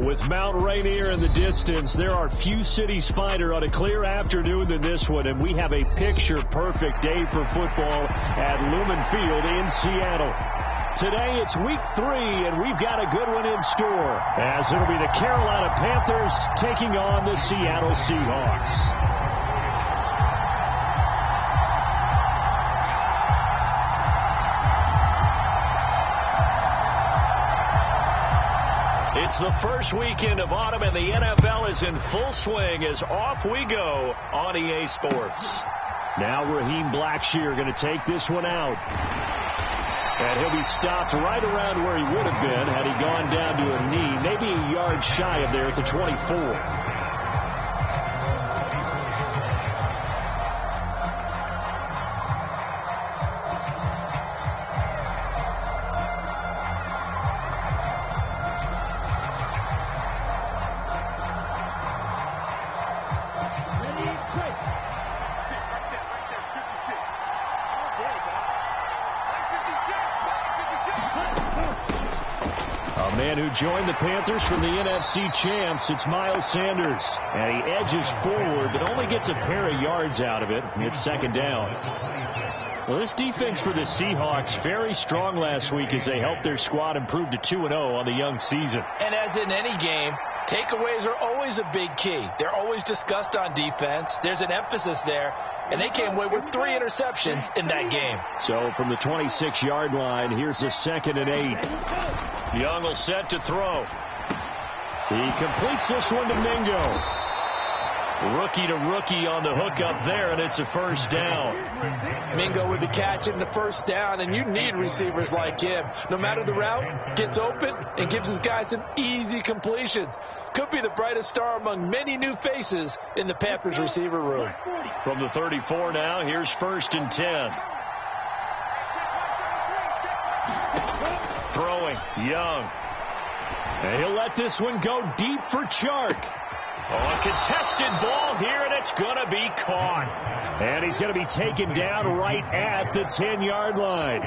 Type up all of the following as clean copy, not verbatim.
With Mount Rainier in the distance, there are few cities finer on a clear afternoon than this one, and we have a picture-perfect day for football at Lumen Field in Seattle. Today, it's week 3, and we've got a good one in store, as it'll be the Carolina Panthers taking on the Seattle Seahawks. It's the first weekend of autumn, and the NFL is in full swing as off we go on EA Sports. Now Raheem Blackshear going to take this one out. And he'll be stopped right around where he would have been had he gone down to a knee, maybe a yard shy of there at the 24. Who joined the Panthers from the NFC champs. It's Miles Sanders. And he edges forward, but only gets a pair of yards out of it. It's second down. Well, this defense for the Seahawks, very strong last week as they helped their squad improve to 2-0 on the young season. And as in any game, takeaways are always a big key. They're always discussed on defense. There's an emphasis there. And they came away with 3 interceptions in that game. So from the 26-yard line, here's a 2nd and 8. Young will set to throw. He completes this one to Mingo. Rookie to rookie on the hook up there, and it's a first down. Mingo with the catch and the first down, and you need receivers like him. No matter the route, gets open and gives his guys some easy completions. Could be the brightest star among many new faces in the Panthers receiver room. From the 34 now, here's 1st and 10. Throwing, Young. And he'll let this one go deep for Chark. Oh, a contested ball here, and it's going to be caught. And he's going to be taken down right at the 10-yard line.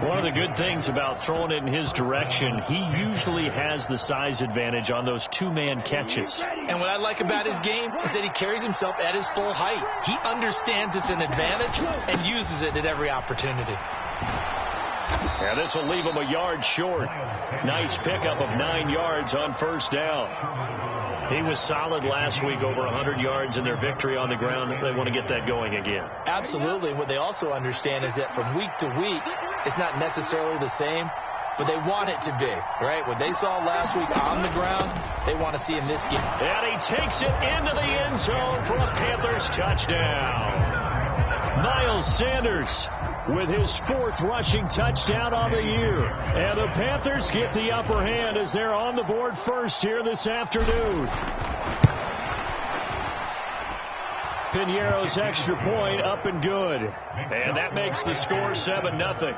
One of the good things about throwing it in his direction, he usually has the size advantage on those 2-man catches. And what I like about his game is that he carries himself at his full height. He understands it's an advantage and uses it at every opportunity. And this will leave him a yard short. Nice pickup of 9 yards on first down. He was solid last week, over 100 yards in their victory on the ground. They want to get that going again. Absolutely. What they also understand is that from week to week, it's not necessarily the same, but they want it to be, right? What they saw last week on the ground, they want to see in this game. And he takes it into the end zone for a Panthers touchdown. Miles Sanders with his 4th rushing touchdown on the year. And the Panthers get the upper hand as they're on the board first here this afternoon. Piñeiro's extra point up and good. And that makes the score 7-0.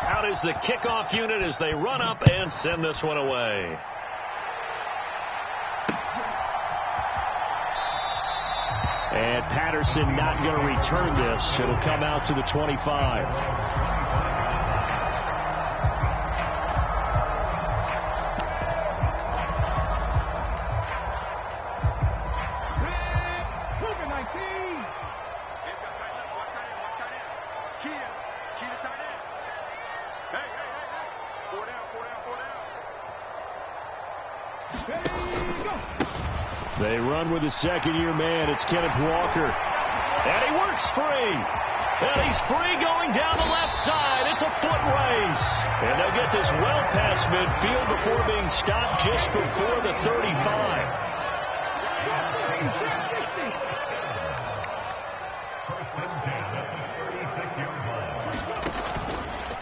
Out is the kickoff unit as they run up and send this one away. And Patterson not going to return this. It'll come out to the 25. They run with the 2nd-year man. It's Kenneth Walker. And he works free. And he's free going down the left side. It's a foot race. And they'll get this well past midfield before being stopped just before the 35.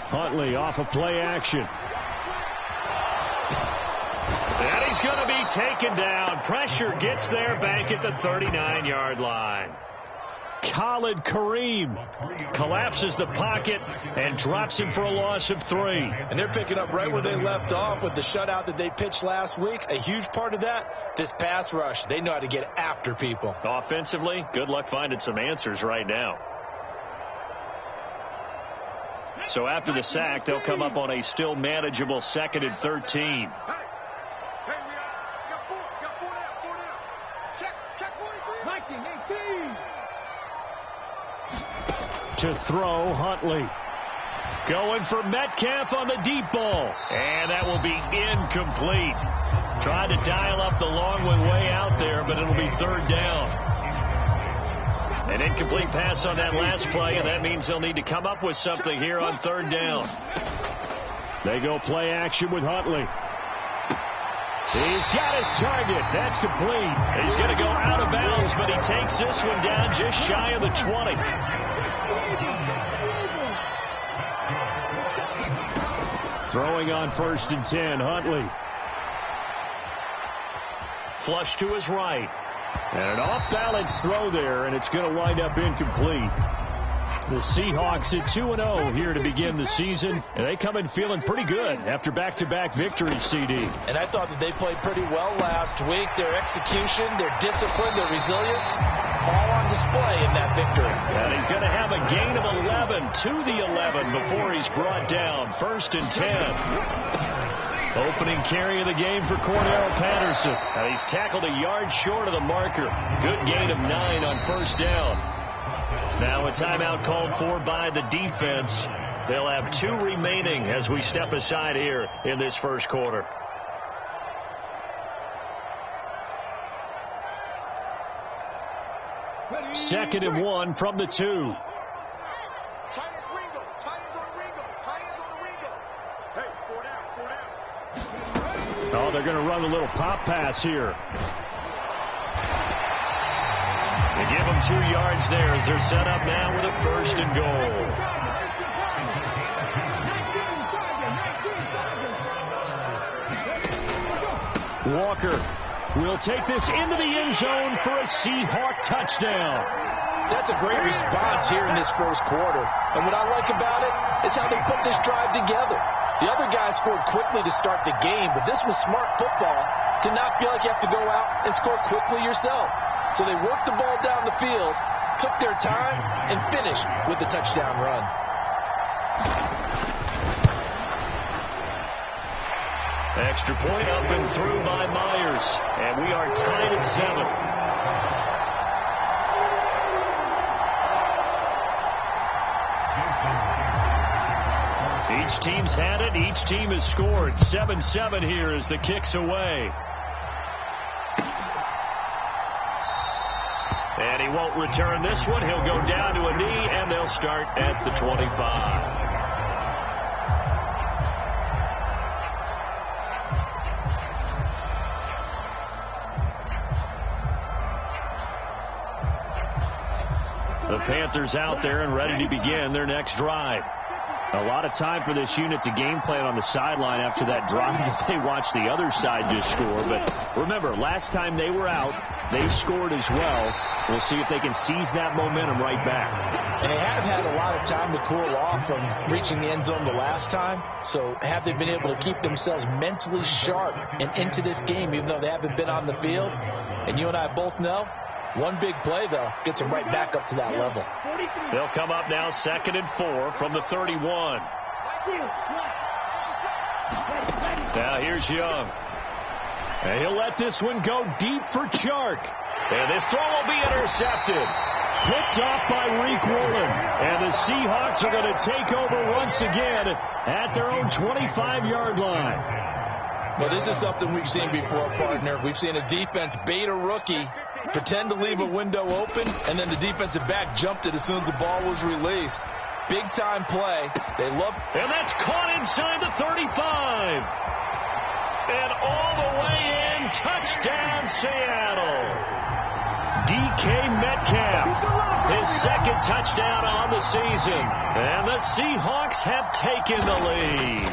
Huntley off of play action. And he's going to be taken down. Pressure gets there back at the 39-yard line. Khalid Kareem collapses the pocket and drops him for a loss of 3. And they're picking up right where they left off with the shutout that they pitched last week. A huge part of that, this pass rush. They know how to get after people. Offensively, good luck finding some answers right now. So after the sack, they'll come up on a still manageable 2nd and 13. To throw, Huntley. Going for Metcalf on the deep ball. And that will be incomplete. Tried to dial up the long one way out there, but it'll be 3rd down. An incomplete pass on that last play, and that means they'll need to come up with something here on 3rd down. They go play action with Huntley. He's got his target. That's complete. He's going to go out of bounds, but he takes this one down just shy of the 20. Throwing on 1st and 10, Huntley. Flush to his right. And an off-balance throw there, and it's going to wind up incomplete. The Seahawks at 2-0 here to begin the season, and they come in feeling pretty good after back-to-back victories, CD. And I thought that they played pretty well last week. Their execution, their discipline, their resilience, all on display in that victory. And he's going to have a gain of 11 to the 11 before he's brought down. 1st and 10. Opening carry of the game for Cordell Patterson. And he's tackled a yard short of the marker. Good gain of 9 on 1st down. Now a timeout called for by the defense. They'll have 2 remaining as we step aside here in this 1st quarter. Second and 1 from the 2. Oh, they're going to run a little pop pass here. They give them 2 yards there as they're set up now with a 1st and goal. Walker will take this into the end zone for a Seahawk touchdown. That's a great response here in this 1st quarter. And what I like about it is how they put this drive together. The other guys scored quickly to start the game, but this was smart football to not feel like you have to go out and score quickly yourself. So they worked the ball down the field, took their time, and finished with the touchdown run. Extra point up and through by Myers. And we are tied at 7. Each team's had it. Each team has scored. 7-7 here as the kick's away. And he won't return this one. He'll go down to a knee, and they'll start at the 25. The Panthers out there and ready to begin their next drive. A lot of time for this unit to game plan on the sideline after that drive that they watched the other side just score. But remember, last time they were out, they scored as well. We'll see if they can seize that momentum right back. And they have had a lot of time to cool off from reaching the end zone the last time. So have they been able to keep themselves mentally sharp and into this game, even though they haven't been on the field? And you and I both know, one big play, though, gets them right back up to that level. They'll come up now 2nd and 4 from the 31. Now here's Young. And he'll let this one go deep for Chark. And this throw will be intercepted. Picked off by Reek Woolen. And the Seahawks are going to take over once again at their own 25-yard line. Well, this is something we've seen before, partner. We've seen a defense bait a rookie, pretend to leave a window open, and then the defensive back jumped it as soon as the ball was released. Big-time play. They love. And that's caught inside the 35. And all the way in, touchdown Seattle. DK Metcalf, his 2nd touchdown on the season. And the Seahawks have taken the lead.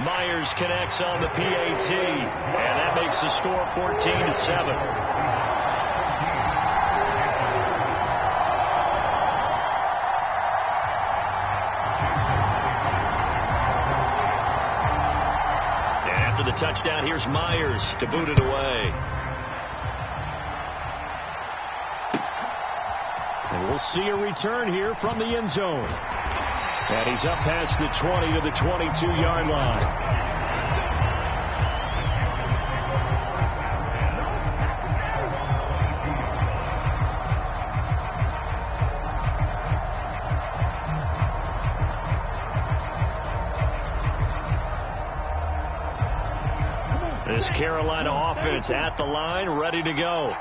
Myers connects on the PAT, and that makes the score 14-7. After the touchdown, here's Myers to boot it away. And we'll see a return here from the end zone. And he's up past the 20 to the 22-yard line. This Carolina offense at the line, ready to go.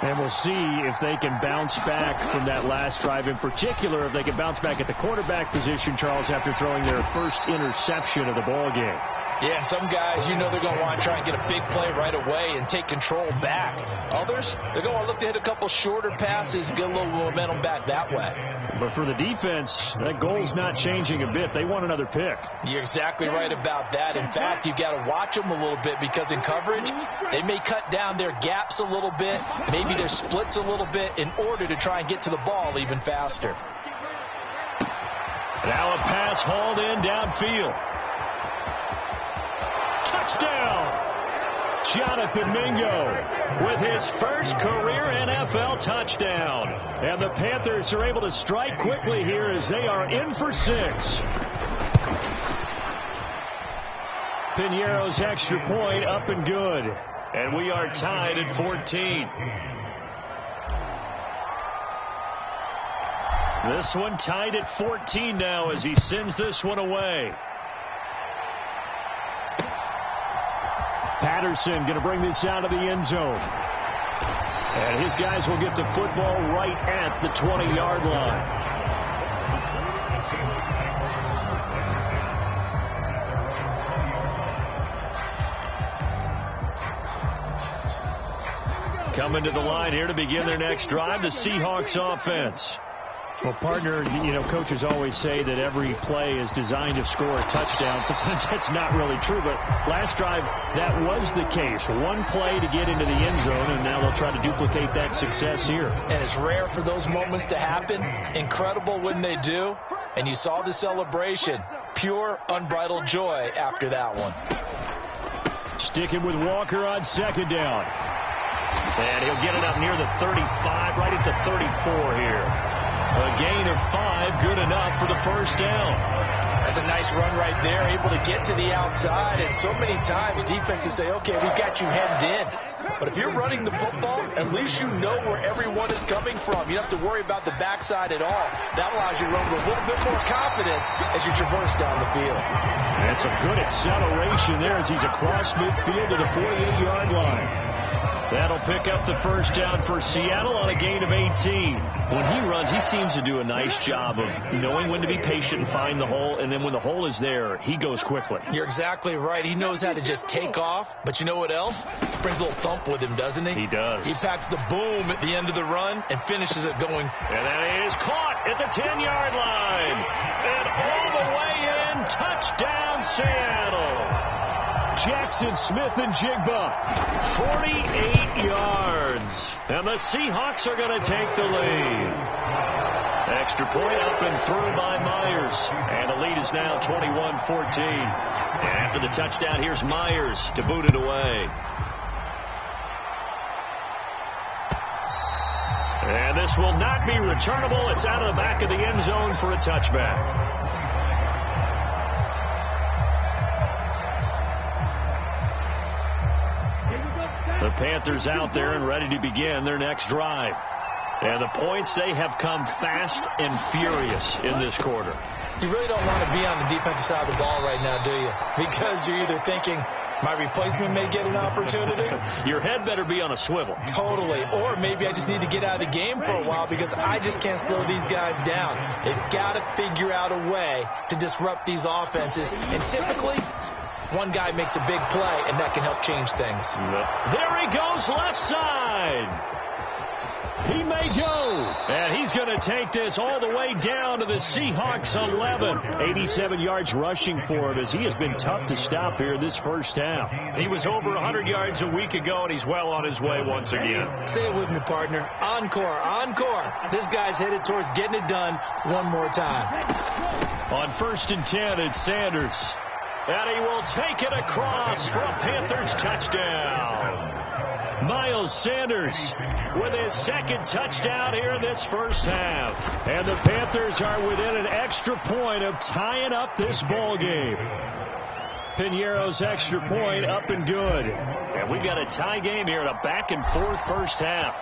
And we'll see if they can bounce back from that last drive. In particular, if they can bounce back at the quarterback position, Charles, after throwing their first interception of the ball game. Yeah, and some guys, you know they're going to want to try and get a big play right away and take control back. Others, they're going to look to hit a couple shorter passes, get a little momentum back that way. But for the defense, that goal's not changing a bit. They want another pick. You're exactly right about that. In fact, you've got to watch them a little bit because in coverage, they may cut down their gaps a little bit, maybe their splits a little bit in order to try and get to the ball even faster. Now a pass hauled in downfield. Touchdown! Jonathan Mingo with his first career NFL touchdown. And the Panthers are able to strike quickly here as they are in for 6. Piñeiro's extra point up and good. And we are tied at 14. This one tied at 14 now as he sends this one away. Patterson going to bring this out of the end zone. And his guys will get the football right at the 20-yard line. Coming to the line here to begin their next drive, the Seahawks offense. Well, partner, you know, coaches always say that every play is designed to score a touchdown. Sometimes that's not really true, but last drive, that was the case. One play to get into the end zone, and now they'll try to duplicate that success here. And it's rare for those moments to happen. Incredible when they do. And you saw the celebration. Pure, unbridled joy after that one. Sticking with Walker on second down. And he'll get it up near the 35, right at the 34 here. A gain of 5, good enough for the first down. That's a nice run right there, able to get to the outside. And so many times defenses say, okay, we've got you hemmed in. But if you're running the football, at least you know where everyone is coming from. You don't have to worry about the backside at all. That allows you to run with a little bit more confidence as you traverse down the field. That's a good acceleration there as he's across midfield to the 48-yard line. That'll pick up the first down for Seattle on a gain of 18. When he runs, he seems to do a nice job of knowing when to be patient and find the hole, and then when the hole is there, he goes quickly. You're exactly right. He knows how to just take off, but you know what else? He brings a little thump with him, doesn't he? He does. He packs the boom at the end of the run and finishes it going. And that is caught at the 10-yard line. And all the way in, touchdown Seattle. Jackson Smith-Njigba, 48 yards. And the Seahawks are going to take the lead. Extra point up and through by Myers. And the lead is now 21-14. And after the touchdown, here's Myers to boot it away. And this will not be returnable. It's out of the back of the end zone for a touchback. The Panthers out there and ready to begin their next drive. And the points, they have come fast and furious in this quarter. You really don't want to be on the defensive side of the ball right now, do you? Because you're either thinking, my replacement may get an opportunity. Your head better be on a swivel. Totally. Or maybe I just need to get out of the game for a while because I just can't slow these guys down. They've got to figure out a way to disrupt these offenses. And typically, one guy makes a big play, and that can help change things. There he goes, left side. He may go. And he's going to take this all the way down to the Seahawks 11. 87 yards rushing for him as he has been tough to stop here this first half. He was over 100 yards a week ago, and he's well on his way once again. Say it with me, partner. Encore, encore. This guy's headed towards getting it done one more time. On 1st and 10, it's Sanders. And he will take it across for a Panthers touchdown. Miles Sanders with his second touchdown here in this first half. And the Panthers are within an extra point of tying up this ball game. Piñeiro's extra point up and good. And we've got a tie game here in a back-and-forth first half.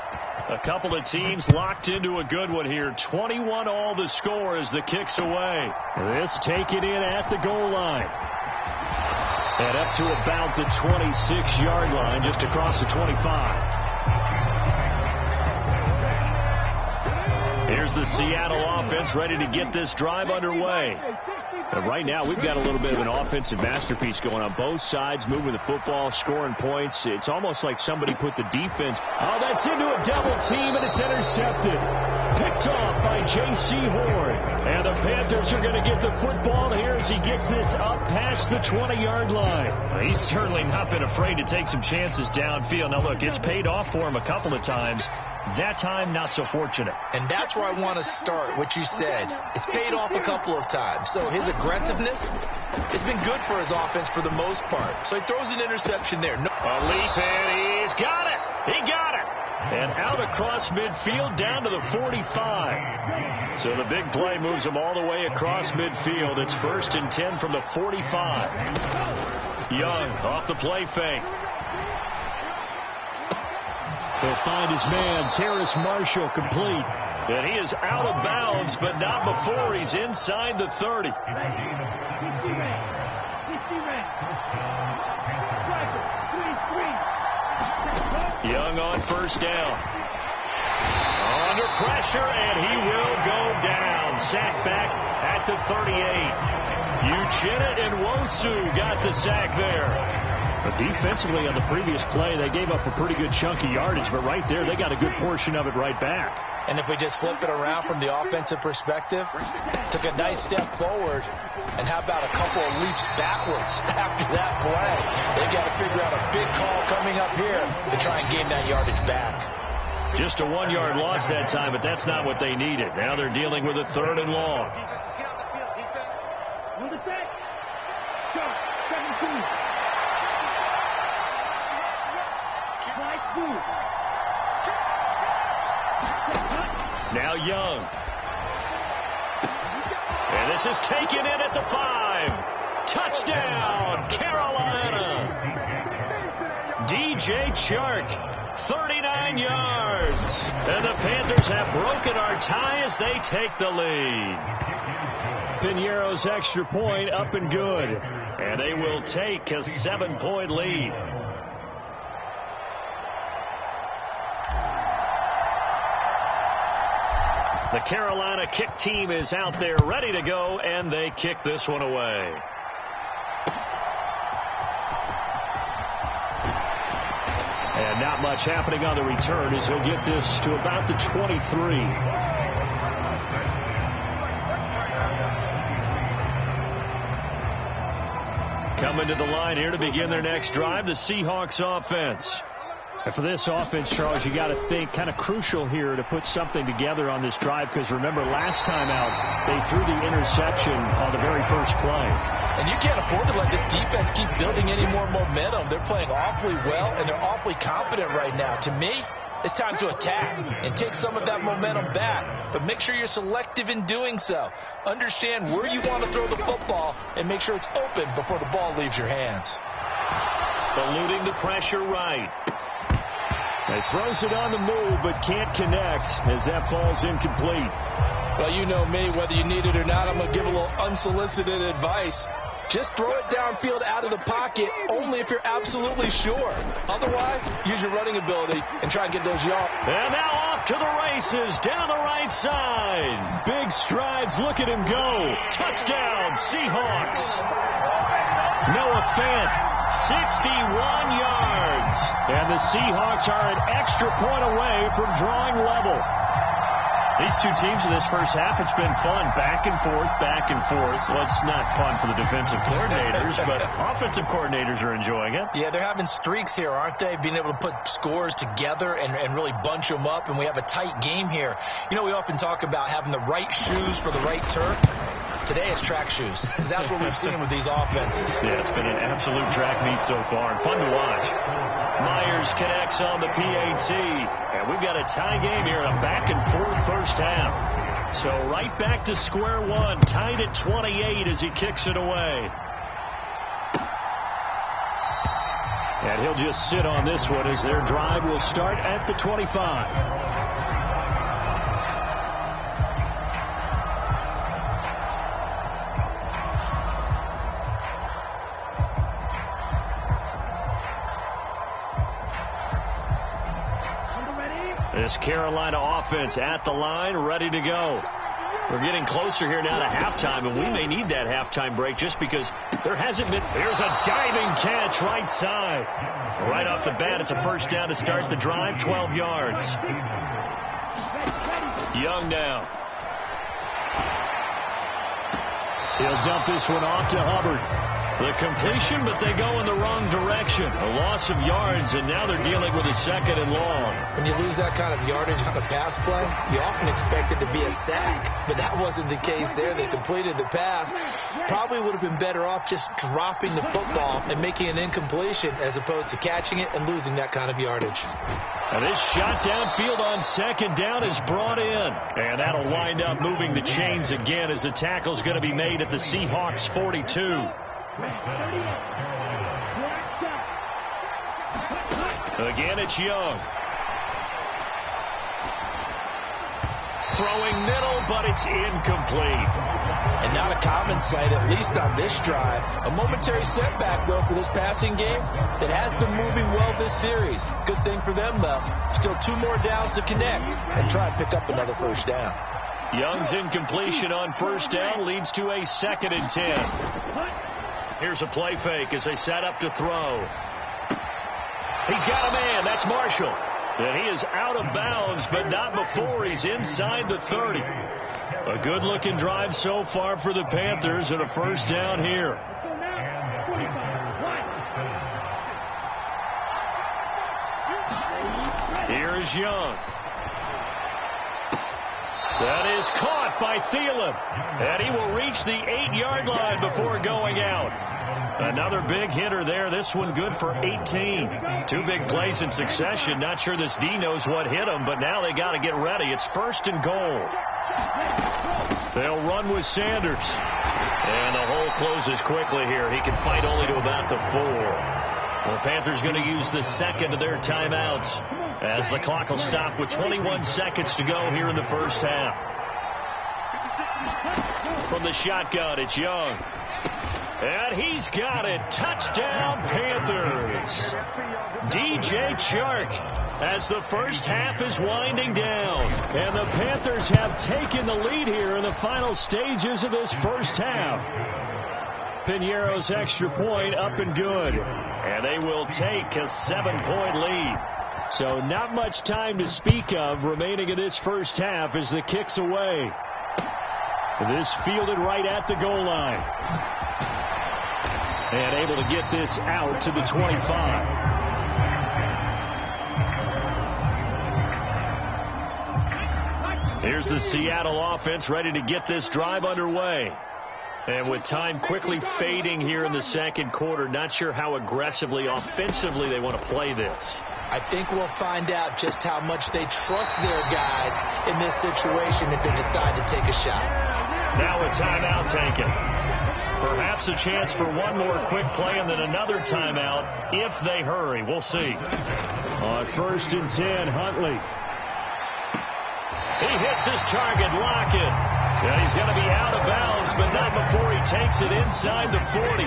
A couple of teams locked into a good one here. 21-all the score as the kick's away. This taken in at the goal line. And up to about the 26-yard line, just across the 25. Here's the Seattle offense ready to get this drive underway. And right now, we've got a little bit of an offensive masterpiece going on both sides, moving the football, scoring points. It's almost like somebody put the defense. Oh, that's into a double team, and it's intercepted. Picked off by J.C. Horn. And the Panthers are going to get the football here as he gets this up past the 20-yard line. Well, he's certainly not been afraid to take some chances downfield. Now, look, it's paid off for him a couple of times. That time, not so fortunate. And that's where I want to start, what you said. It's paid off a couple of times. So his aggressiveness has been good for his offense for the most part. So he throws an interception there. A leap in. He's got it. He got it. And out across midfield down to the 45. So the big play moves him all the way across midfield. It's 1st and 10 from the 45. Young off the play fake. He'll find his man, Terrace Marshall, complete. And he is out of bounds, but not before he's inside the 30. Young on first down. Under pressure, and he will go down. Sack back at the 38. Uchenna and Nwosu got the sack there. But defensively on the previous play, they gave up a pretty good chunk of yardage, but right there, they got a good portion of it right back. And if we just flip it around from the offensive perspective, took a nice step forward, and how about a couple of leaps backwards after that play? They've got to figure out a big call coming up here to try and gain that yardage back. Just a 1-yard loss that time, but that's not what they needed. Now they're dealing with a 3rd and long. Now Young. And this is taken in at the 5. Touchdown, Carolina. DJ Chark, 39 yards. And the Panthers have broken our tie as they take the lead. Piñeiro's extra point up and good. And they will take a 7-point lead. The Carolina kick team is out there ready to go, and they kick this one away. And not much happening on the return as he'll get this to about the 23. Coming to the line here to begin their next drive, the Seahawks offense. And for this offense, Charles, you got to think kind of crucial here to put something together on this drive, because remember last time out they threw the interception on the very first play. And you can't afford to let this defense keep building any more momentum. They're playing awfully well, and they're awfully confident right now. To me, it's time to attack and take some of that momentum back. But make sure you're selective in doing so. Understand where you want to throw the football and make sure it's open before the ball leaves your hands. Eluding the pressure right. He throws it on the move, but can't connect as that falls incomplete. Well, you know me, whether you need it or not, I'm going to give a little unsolicited advice. Just throw it downfield out of the pocket only if you're absolutely sure. Otherwise, use your running ability and try and get those yards. And now off to the races down the right side. Big strides. Look at him go. Touchdown, Seahawks. Noah Fant. 61 yards. And the Seahawks are an extra point away from drawing level. These two teams in this first half, it's been fun. Back and forth, back and forth. Well, it's not fun for the defensive coordinators, but offensive coordinators are enjoying it. Yeah, they're having streaks here, aren't they? Being able to put scores together and really bunch them up, and we have a tight game here. You know, we often talk about having the right shoes for the right turf. Today it's track shoes. That's what we've seen with these offenses. Yeah, it's been an absolute track meet so far and fun to watch. Myers connects on the PAT. And we've got a tie game here in a back-and-forth first half. So right back to square one, tied at 28 as he kicks it away. And he'll just sit on this one as their drive will start at the 25. This Carolina offense at the line, ready to go. We're getting closer here now to halftime, and we may need that halftime break just because there hasn't been. There's a diving catch right side. Right off the bat, it's a first down to start the drive, 12 yards. Young now. He'll dump this one off to Hubbard. The completion, but they go in the wrong direction. A loss of yards, and now they're dealing with a second and long. When you lose that kind of yardage on a pass play, you often expect it to be a sack, but that wasn't the case there. They completed the pass. Probably would have been better off just dropping the football and making an incompletion as opposed to catching it and losing that kind of yardage. And this shot downfield on second down is brought in. And that'll wind up moving the chains again as the tackle's going to be made at the Seahawks 42. Again, it's Young. Throwing middle, but it's incomplete. And not a common sight, at least on this drive. A momentary setback, though, for this passing game that has been moving well this series. Good thing for them, though. Still 2 more downs to connect and try and pick up another first down. Young's incompletion on first down leads to a 2nd and 10. Here's a play fake as they set up to throw. He's got a man. That's Marshall. And he is out of bounds, but not before he's inside the 30. A good-looking drive so far for the Panthers and a first down here. Here is Young. That is caught by Thielen. And he will reach the 8-yard line before going out. Another big hitter there. This one good for 18. 2 big plays in succession. Not sure this D knows what hit him, but now they got to get ready. It's 1st and goal. They'll run with Sanders. And the hole closes quickly here. He can fight only to about the 4. The Panthers going to use the 2nd of their timeouts as the clock will stop with 21 seconds to go here in the first half. From the shotgun, it's Young. And he's got it. Touchdown, Panthers. DJ Chark as the first half is winding down. And the Panthers have taken the lead here in the final stages of this first half. Piñeiro's extra point up and good. And they will take a 7-point lead. So not much time to speak of remaining in this first half as the kick's away. This fielded right at the goal line. And able to get this out to the 25. Here's the Seattle offense ready to get this drive underway. And with time quickly fading here in the second quarter, not sure how aggressively, offensively they want to play this. I think we'll find out just how much they trust their guys in this situation if they decide to take a shot. Now a timeout taken. Perhaps a chance for one more quick play and then another timeout if they hurry. We'll see. On 1st and 10, Huntley. He hits his target, Lockett. And he's going to be out of bounds, but not before he takes it inside the 40.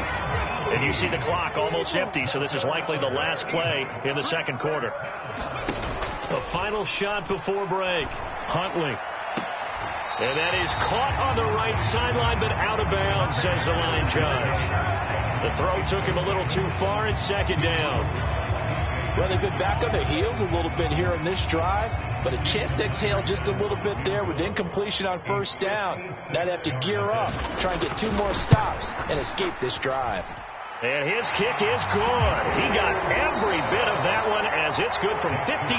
And you see the clock almost empty, so this is likely the last play in the second quarter. The final shot before break. Huntley. And that is caught on the right sideline, but out of bounds, says the line judge. The throw took him a little too far. It's 2nd down. Well, they've been back on their heels a little bit here in this drive, but a chance to exhale just a little bit there with incompletion on first down. Now they have to gear up, try and get 2 more stops, and escape this drive. And his kick is good. He got every bit of that one as it's good from 56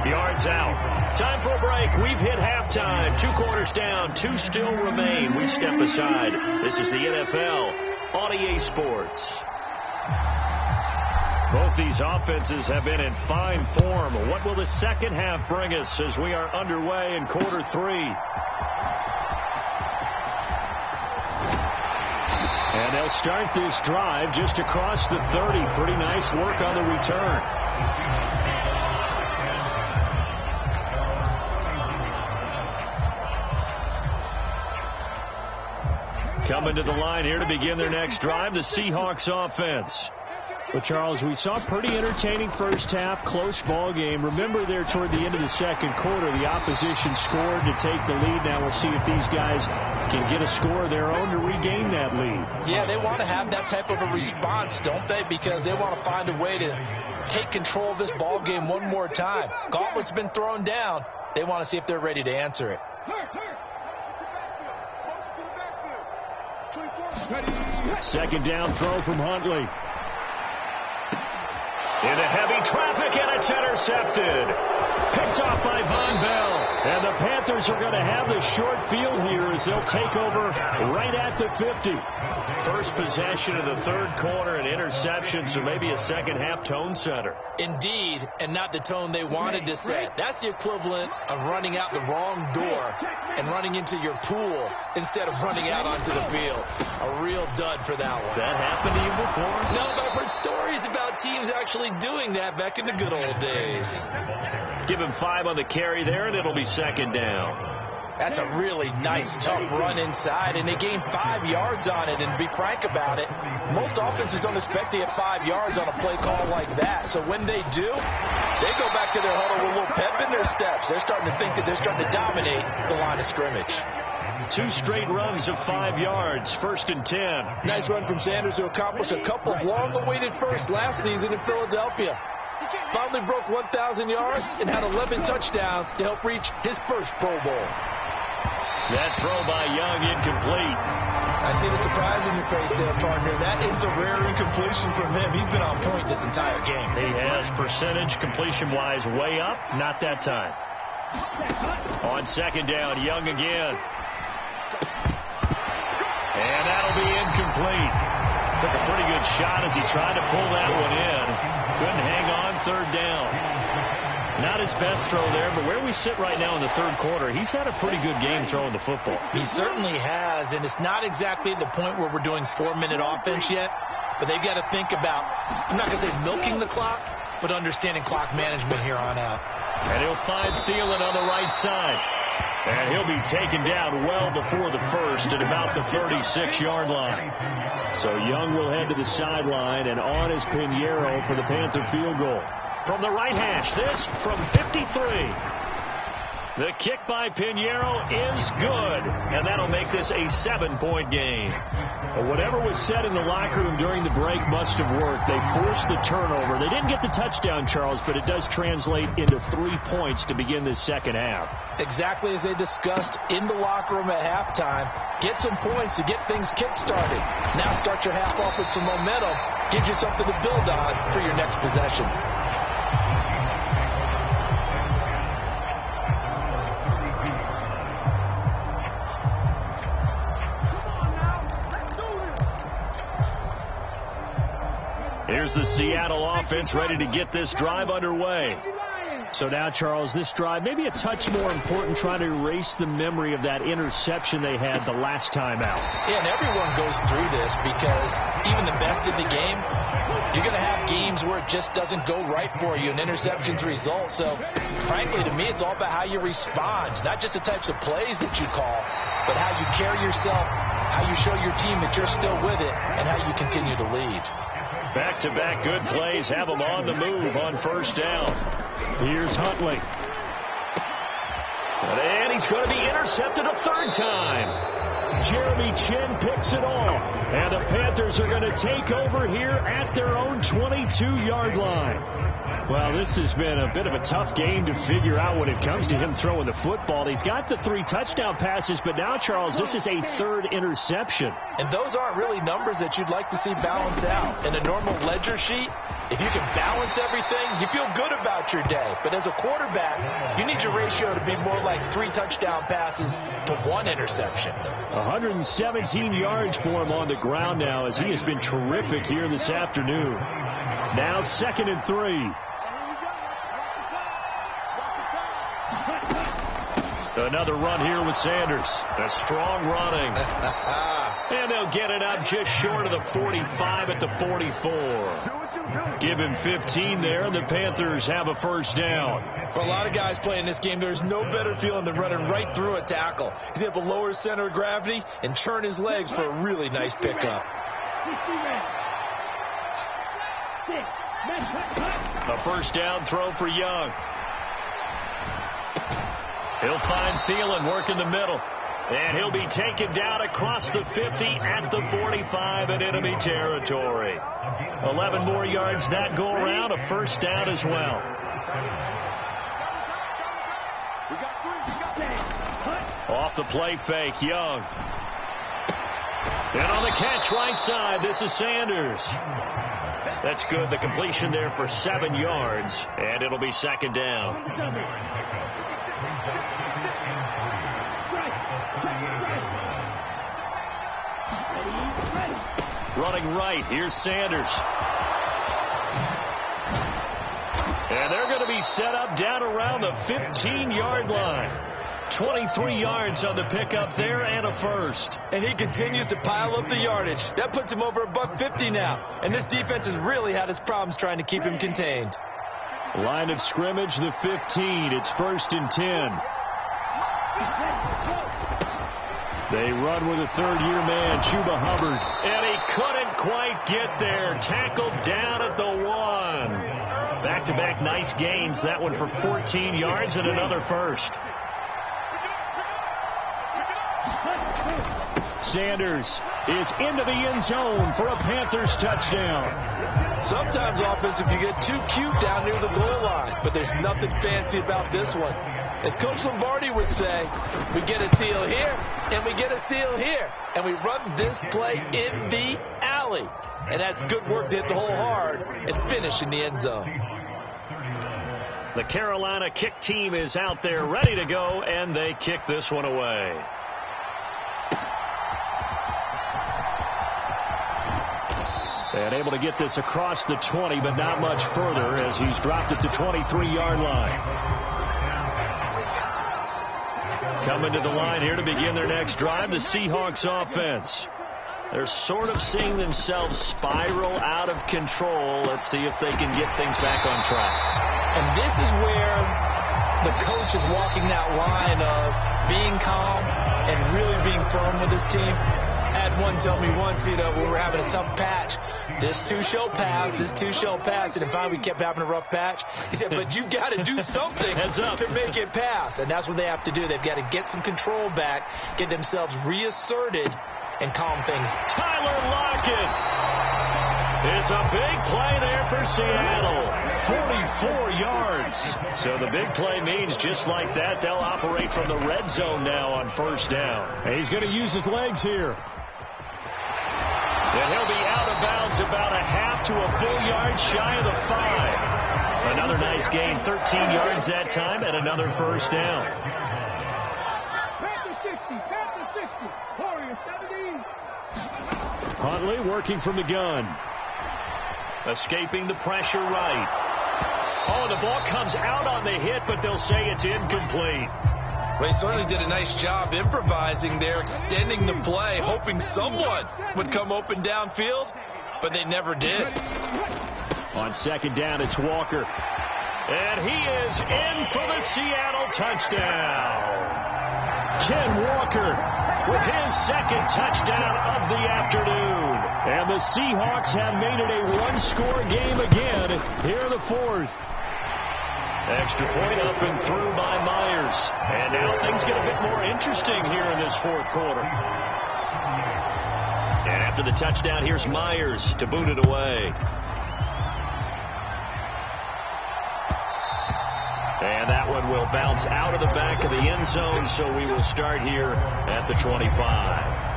yards out. Time for a break. We've hit halftime. 2 quarters down. 2 still remain. We step aside. This is the NFL on EA Sports. Both these offenses have been in fine form. What will the second half bring us as we are underway in quarter 3? And they'll start this drive just across the 30. Pretty nice work on the return. Coming to the line here to begin their next drive, the Seahawks offense. Well, Charles, we saw a pretty entertaining first half, close ball game. Remember there toward the end of the second quarter, the opposition scored to take the lead. Now we'll see if these guys can get a score of their own to regain that lead. Yeah, they want to have that type of a response, don't they? Because they want to find a way to take control of this ball game one more time. Gauntlet's been thrown down. They want to see if they're ready to answer it. Second down throw from Huntley. Into heavy traffic, and it's intercepted. Picked off by Von Bell. And the Panthers are going to have the short field here as they'll take over right at the 50. First possession of the third quarter, an interception, so maybe a second half tone setter. Indeed, and not the tone they wanted to set. That's the equivalent of running out the wrong door and running into your pool instead of running out onto the field. A real dud for that one. Has that happened to you before? No, but I've heard stories about teams actually doing that back in the good old days. Give him 5 on the carry there, and it'll be second down. That's a really nice, tough run inside, and they gained 5 yards on it. And to be frank about it, most offenses don't expect to get 5 yards on a play call like that. So when they do, they go back to their huddle with a little pep in their steps. They're starting to think that they're starting to dominate the line of scrimmage. 2 straight runs of 5 yards, 1st and 10. Nice run from Sanders, who accomplished a couple of long-awaited firsts last season in Philadelphia. Finally broke 1,000 yards and had 11 touchdowns to help reach his first Pro Bowl. That throw by Young incomplete. I see the surprise in your face there, partner. That is a rare incompletion from him. He's been on point this entire game. He has percentage completion-wise way up. Not that time. On second down, Young again. And that'll be incomplete. Took a pretty good shot as he tried to pull that one in. Couldn't hang on, third down. Not his best throw there, but where we sit right now in the third quarter, he's had a pretty good game throwing the football. He certainly has, and it's not exactly at the point where we're doing 4-minute offense yet, but they've got to think about, I'm not going to say milking the clock, but understanding clock management here on out. And he'll find Thielen on the right side. And he'll be taken down well before the first at about the 36-yard line. So Young will head to the sideline, and on is Pinheiro for the Panther field goal. From the right hash, this from 53. The kick by Pinheiro is good, and that'll make this a 7-point game. But whatever was said in the locker room during the break must have worked. They forced the turnover. They didn't get the touchdown, Charles, but it does translate into 3 points to begin this second half. Exactly as they discussed in the locker room at halftime. Get some points to get things kick-started. Now start your half off with some momentum. Gives you something to build on for your next possession. Here's the Seattle offense ready to get this drive underway. So now, Charles, this drive maybe a touch more important, trying to erase the memory of that interception they had the last time out. Yeah, and everyone goes through this because even the best in the game, you're going to have games where it just doesn't go right for you and interceptions result. So, frankly, to me, it's all about how you respond, not just the types of plays that you call, but how you carry yourself, how you show your team that you're still with it, and how you continue to lead. Back-to-back good plays have them on the move on first down. Here's Huntley. And he's going to be intercepted a third time. Jeremy Chin picks it off. And the Panthers are going to take over here at their own 22-yard line. Well, this has been a bit of a tough game to figure out when it comes to him throwing the football. He's got the 3 touchdown passes, but now, Charles, this is a 3rd interception. And those aren't really numbers that you'd like to see balance out. In a normal ledger sheet, if you can balance everything, you feel good about your day. But as a quarterback, you need your ratio to be more like 3 touchdown passes to 1 interception. 117 yards for him on the ground now, as he has been terrific here this afternoon. Now 2nd and 3. Another run here with Sanders. A strong running. And they'll get it up just short of the 45 at the 44. Give him 15 there, and the Panthers have a first down. For a lot of guys playing this game, there's no better feeling than running right through a tackle. He's able to lower his center of gravity and turn his legs for a really nice pickup. A first down throw for Young. He'll find Thielen working the middle. And he'll be taken down across the 50 at the 45 in enemy territory. 11 more yards that go around. A first down as well. Off the play fake, Young. And on the catch right side, this is Sanders. That's good. The completion there for 7 yards. And it'll be 2nd down. Running right, here's Sanders. And they're going to be set up down around the 15-yard line. 23 yards on the pickup there and a first. And he continues to pile up the yardage. That puts him over $150 now. And this defense has really had its problems trying to keep him contained. Line of scrimmage, the 15. It's 1st and 10. They run with a 3rd-year man, Chuba Hubbard. And he couldn't quite get there. Tackled down at the 1. Back-to-back nice gains. That one for 14 yards and another first. Sanders is into the end zone for a Panthers touchdown. Sometimes offense, if you get too cute down near the goal line, but there's nothing fancy about this one. As Coach Lombardi would say, we get a seal here, and we get a seal here, and we run this play in the alley. And that's good work to hit the hole hard and finish in the end zone. The Carolina kick team is out there ready to go, and they kick this one away. And able to get this across the 20, but not much further as he's dropped it to 23-yard line. Coming to the line here to begin their next drive, the Seahawks offense. They're sort of seeing themselves spiral out of control. Let's see if they can get things back on track. And this is where the coach is walking that line of being calm and really being firm with his team. I had one tell me once, when we were having a tough patch, this too shall pass, this too shall pass. And finally we kept having a rough patch. He said, but you've got to do something to make it pass. And that's what they have to do. They've got to get some control back, get themselves reasserted, and calm things. Tyler Lockett. It's a big play there for Seattle. 44 yards. So the big play means just like that, they'll operate from the red zone now on first down. And he's going to use his legs here. And he'll be out of bounds about a half to a full yard shy of the 5. Another nice gain, 13 yards that time, and another first down. Huntley working from the gun. Escaping the pressure right. Oh, the ball comes out on the hit, but they'll say it's incomplete. Well, he certainly did a nice job improvising there, extending the play, hoping someone would come open downfield, but they never did. On second down, it's Walker. And he is in for the Seattle touchdown. Ken Walker with his second touchdown of the afternoon. And the Seahawks have made it a one-score game again here in the fourth. Extra point up and through by Myers. And now things get a bit more interesting here in this fourth quarter. After the touchdown, here's Myers to boot it away. And that one will bounce out of the back of the end zone, so we will start here at the 25.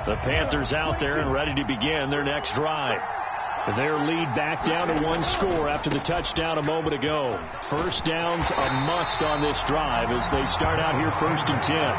The Panthers out there and ready to begin their next drive. Their lead back down to one score after the touchdown a moment ago. First down's a must on this drive as they start out here 1st and 10.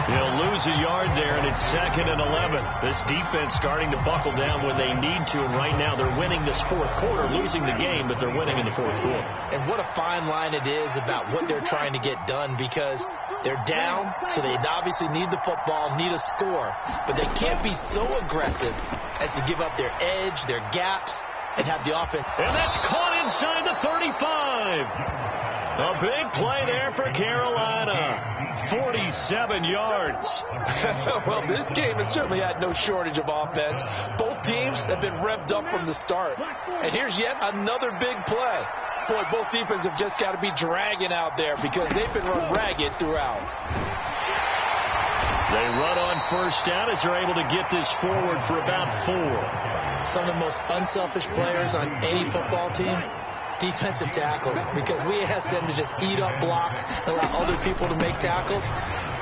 They'll lose a yard there, and it's 2nd and 11. This defense starting to buckle down when they need to, and right now they're winning this fourth quarter, losing the game, but they're winning in the fourth quarter. And what a fine line it is about what they're trying to get done, because they're down, so they obviously need the football, need a score, but they can't be so aggressive as to give up their edge, their gaps, and have the offense. And that's caught inside the 35. A big play there for Carolina. 47 yards. Well, this game has certainly had no shortage of offense. Both teams have been revved up from the start. And here's yet another big play. Boy, both defenses have just got to be dragging out there because they've been run ragged throughout. They run on first down as they're able to get this forward for about 4. Some of the most unselfish players on any football team, defensive tackles, because we ask them to just eat up blocks and allow other people to make tackles.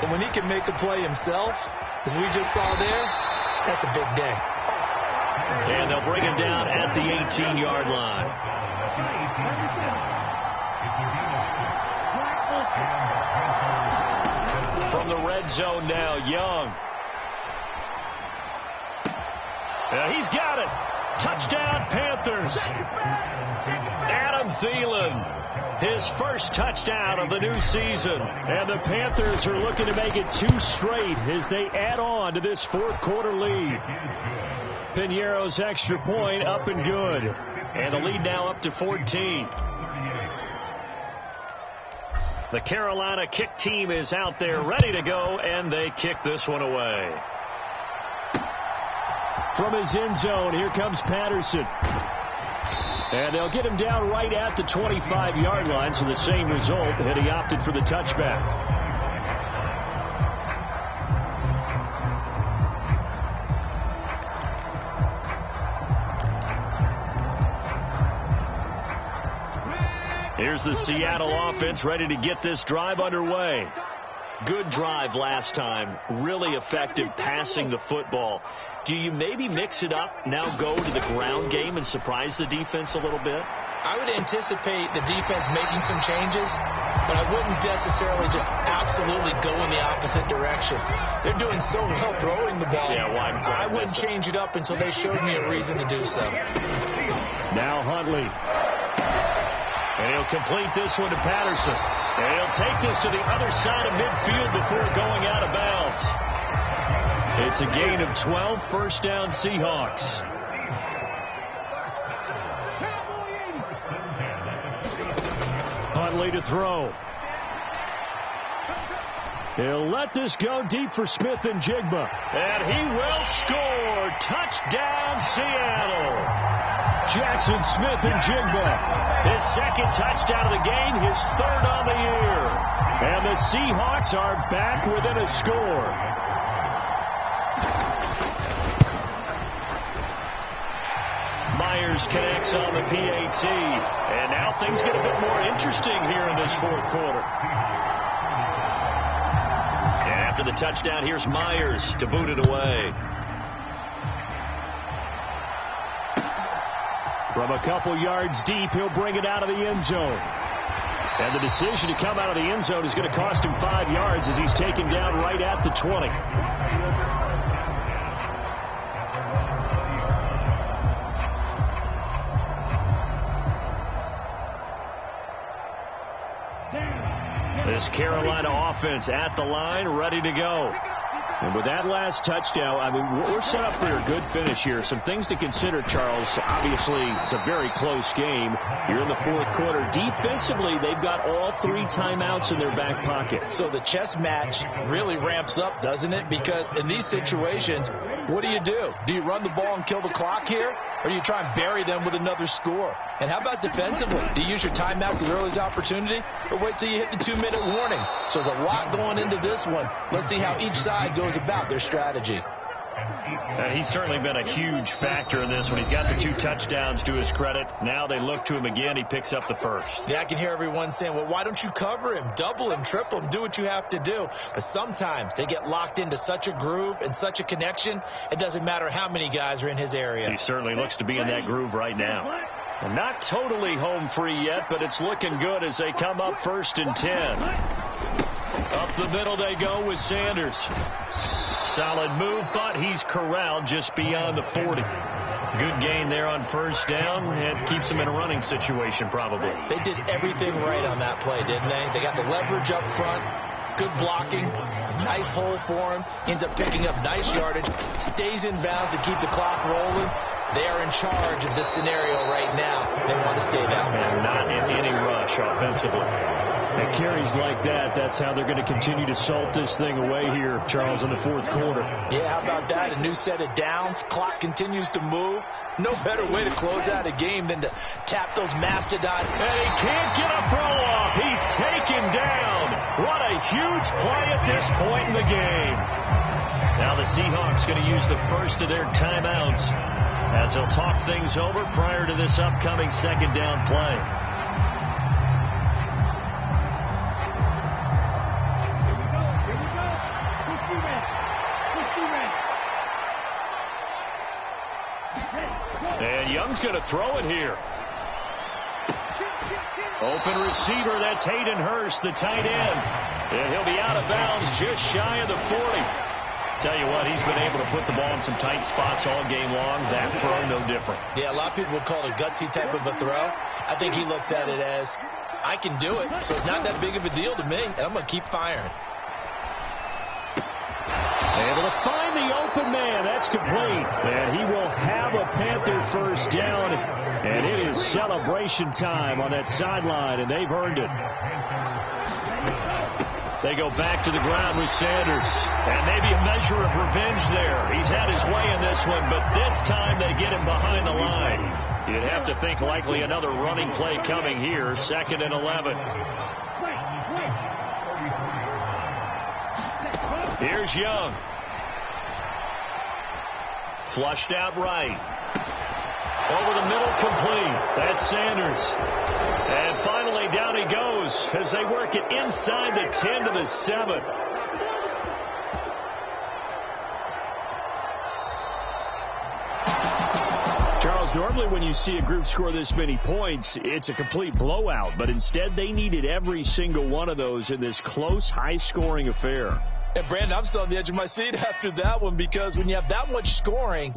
But when he can make a play himself, as we just saw there, that's a big day. And they'll bring him down at the 18-yard line. From the red zone now, Young. He's got it. Touchdown, Panthers. Adam Thielen, his first touchdown of the new season. And the Panthers are looking to make it 2 straight as they add on to this fourth quarter lead. Piñeiro's extra point up and good. And the lead now up to 14. The Carolina kick team is out there ready to go, and they kick this one away. From his end zone, here comes Patterson. And they'll get him down right at the 25-yard line, so the same result, and he opted for the touchback. Here's the Seattle offense ready to get this drive underway. Good drive last time. Really effective passing the football. Do you maybe mix it up, now go to the ground game and surprise the defense a little bit? I would anticipate the defense making some changes, but I wouldn't necessarily just absolutely go in the opposite direction. They're doing so well throwing the ball. Yeah, well, I wouldn't change it up until they showed me a reason to do so. Now Huntley. And he'll complete this one to Patterson. And he'll take this to the other side of midfield before going out of bounds. It's a gain of 12, first down Seahawks. Huntley to throw. He'll let this go deep for Smith and Jigba. And he will score. Touchdown, Seattle. Jackson Smith and Jigba. His second touchdown of the game, his third on the year. And the Seahawks are back within a score. Myers connects on the PAT. And now things get a bit more interesting here in this fourth quarter. And after the touchdown, here's Myers to boot it away. From a couple yards deep, he'll bring it out of the end zone. And the decision to come out of the end zone is going to cost him 5 yards as he's taken down right at the 20. This Carolina offense at the line, ready to go. And with that last touchdown, I mean, we're set up for a good finish here. Some things to consider, Charles. Obviously, it's a very close game. You're in the fourth quarter. Defensively, they've got all 3 timeouts in their back pocket. So the chess match really ramps up, doesn't it? Because in these situations, What do? Do you run the ball and kill the clock here? Or do you try and bury them with another score? And how about defensively? Do you use your timeouts as early as opportunity? Or wait till you hit the 2-minute warning? So there's a lot going into this one. Let's see how each side goes about their strategy. He's certainly been a huge factor in this one. He's got the 2 touchdowns to his credit. Now they look to him again. He picks up the first. Yeah, I can hear everyone saying, well, why don't you cover him? Double him, triple him, do what you have to do. But sometimes they get locked into such a groove and such a connection, it doesn't matter how many guys are in his area. He certainly looks to be in that groove right now. And not totally home free yet, but it's looking good as they come up 1st and 10. Up the middle they go with Sanders. Solid move, but he's corralled just beyond the 40. Good gain there on 1st down, and keeps him in a running situation probably. They did everything right on that play, didn't they? They got the leverage up front, good blocking, nice hole for him, ends up picking up nice yardage, stays in bounds to keep the clock rolling. They are in charge of this scenario right now. They want to stay that way. And not in any rush offensively. And carries like that, that's how they're going to continue to salt this thing away here, Charles, in the 4th quarter. Yeah, how about that? A new set of downs. Clock continues to move. No better way to close out a game than to tap those mastodon. And he can't get a throw off. He's taken down. What a huge play at this point in the game. Now the Seahawks going to use the first of their timeouts as they'll talk things over prior to this upcoming 2nd down play. And Young's going to throw it here. Open receiver, that's Hayden Hurst, the tight end. And he'll be out of bounds just shy of the 40. Tell you what, he's been able to put the ball in some tight spots all game long. That throw, no different. Yeah, a lot of people would call it a gutsy type of a throw. I think he looks at it as, I can do it, so it's not that big of a deal to me, and I'm going to keep firing. Able to find the open man. That's complete. And he will have a Panther 1st down. And it is celebration time on that sideline, and they've earned it. They go back to the ground with Sanders. And maybe a measure of revenge there. He's had his way in this one, but this time they get him behind the line. You'd have to think likely another running play coming here. 2nd and 11. Here's Young. Flushed out right. Over the middle, complete. That's Sanders. And finally, down he goes as they work it inside the 10 to the 7. Charles, normally when you see a group score this many points, it's a complete blowout. But instead, they needed every single one of those in this close, high-scoring affair. And, Brandon, I'm still on the edge of my seat after that one because when you have that much scoring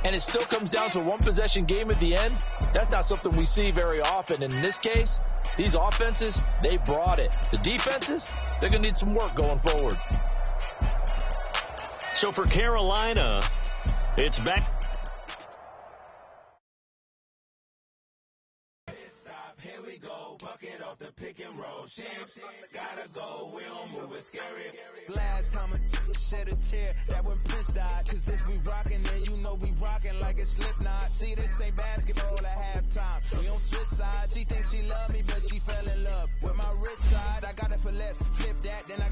and it still comes down to a one-possession game at the end, that's not something we see very often. And in this case, these offenses, they brought it. The defenses, they're going to need some work going forward. So for Carolina, it's back. Here we go, bucket off the pick and roll. Shit, gotta go, we don't move it scary. Last time a shed a tear, that when Prince died. Cause if we rockin', then you know we rockin' like a Slipknot. See, this ain't basketball at halftime. We on switch sides. She thinks she love me, but she fell in love with my rich side. I got it for less, flip that, then I